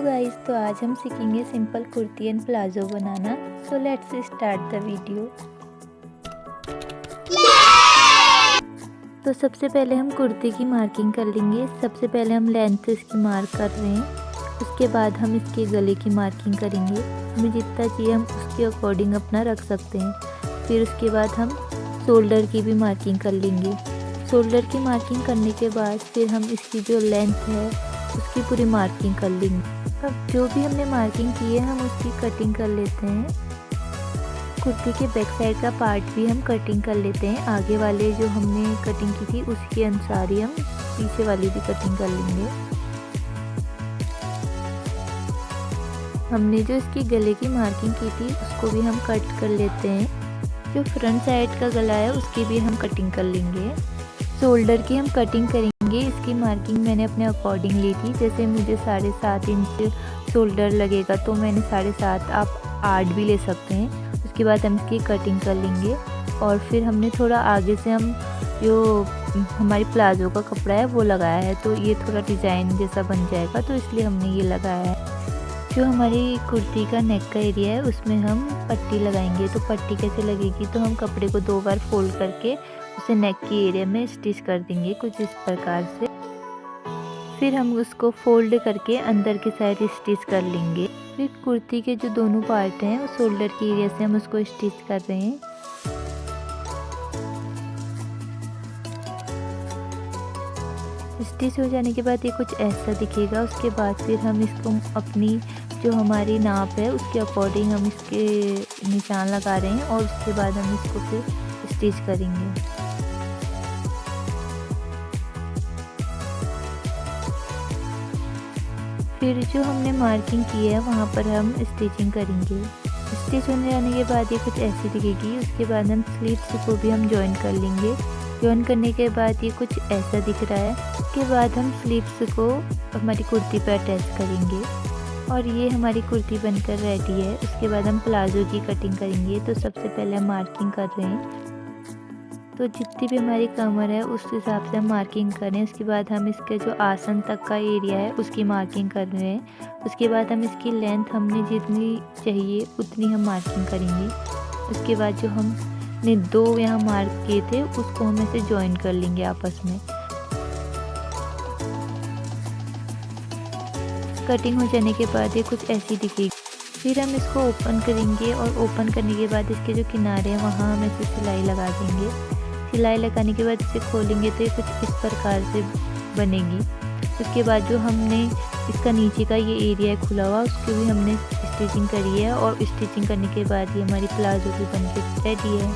Guys, तो आज हम सीखेंगे simple kurti and palazzo banana. So let's start the video. तो सबसे पहले हम कुर्ती की मार्किंग कर लेंगे। सबसे पहले हम लेंथ इसकी मार्क कर रहे हैं, उसके बाद हम इसके गले की मार्किंग करेंगे। हमें जितना चाहिए हम उसके अकॉर्डिंग अपना रख सकते हैं। फिर उसके बाद हम शोल्डर की भी मार्किंग कर लेंगे। शोल्डर की मार्किंग करने के बाद फिर हम इसकी जो लेंथ है उसकी पूरी मार्किंग कर लेंगे। अब जो भी हमने मार्किंग की है हम उसकी कटिंग कर लेते हैं। कुर्ती के बैक साइड का पार्ट भी हम कटिंग कर लेते हैं। आगे वाले जो हमने कटिंग की थी उसके अनुसार ही हम पीछे वाली भी कटिंग कर लेंगे। हमने जो इसकी गले की मार्किंग की थी उसको भी हम कट कर लेते हैं। जो फ्रंट साइड का गला है उसकी भी हम कटिंग कर लेंगे। शोल्डर की हम कटिंग करेंगे। इसकी मार्किंग मैंने अपने अकॉर्डिंग ली थी। जैसे मुझे 7.5 इंच शोल्डर लगेगा तो मैंने 7.5, आप 8 भी ले सकते हैं। उसके बाद हम इसकी कटिंग कर लेंगे। और फिर हमने थोड़ा आगे से हम जो हमारी प्लाजो का कपड़ा है वो लगाया है, तो ये थोड़ा डिज़ाइन जैसा बन जाएगा, तो इसलिए हमने ये लगाया है। जो हमारी कुर्ती का नेक का एरिया है उसमें हम पट्टी लगाएंगे। तो पट्टी कैसे लगेगी, तो हम कपड़े को 2 बार फोल्ड करके उसे नेक की एरिया में स्टिच कर देंगे कुछ इस प्रकार से। फिर हम उसको फोल्ड करके अंदर की साइड स्टिच कर लेंगे। फिर कुर्ती के जो दोनों पार्ट हैं उस शोल्डर की एरिया से हम उसको स्टिच कर रहे हैं। स्टिच हो जाने के बाद ये कुछ ऐसा दिखेगा। उसके बाद फिर हम इसको अपनी जो हमारी नाप है उसके अकॉर्डिंग हम इसके निशान लगा रहे हैं और उसके बाद हम इसको फिर स्टिच करेंगे। फिर जो हमने मार्किंग की है वहाँ पर हम स्टिचिंग करेंगे। स्टिच होने जाने के बाद ये कुछ ऐसी दिखेगी। उसके बाद हम स्लीव्स को भी हम जॉइन कर लेंगे। जॉइन करने के बाद ये कुछ ऐसा दिख रहा है। उसके बाद हम स्लीव्स को हमारी कुर्ती पर अटैच करेंगे और ये हमारी कुर्ती बनकर रेडी है। उसके बाद हम प्लाजो की कटिंग करेंगे। तो सबसे पहले हम मार्किंग कर रहे हैं, तो जितनी भी हमारी कमर है उस हिसाब से हम मार्किंग करें। उसके बाद हम इसके जो आसन तक का एरिया है उसकी मार्किंग कर रहे हैं। उसके बाद हम इसकी लेंथ हमने जितनी चाहिए उतनी हम मार्किंग करेंगे। उसके बाद जो हमने 2 यहाँ मार्क किए थे उसको हम ऐसे जॉइन कर लेंगे आपस में। कटिंग हो जाने के बाद ये कुछ ऐसी दिखेगी। फिर हम इसको ओपन करेंगे और ओपन करने के बाद इसके जो किनारे हैं वहाँ हम ऐसे सिलाई लगा देंगे। सिलाई लगाने के बाद इसे खोलेंगे तो ये कुछ इस प्रकार से बनेगी। उसके बाद जो हमने इसका नीचे का ये एरिया है खुला हुआ उसकी भी हमने स्टिचिंग करी है और स्टिचिंग करने के बाद ये हमारी प्लाजो भी बनके रेडी है।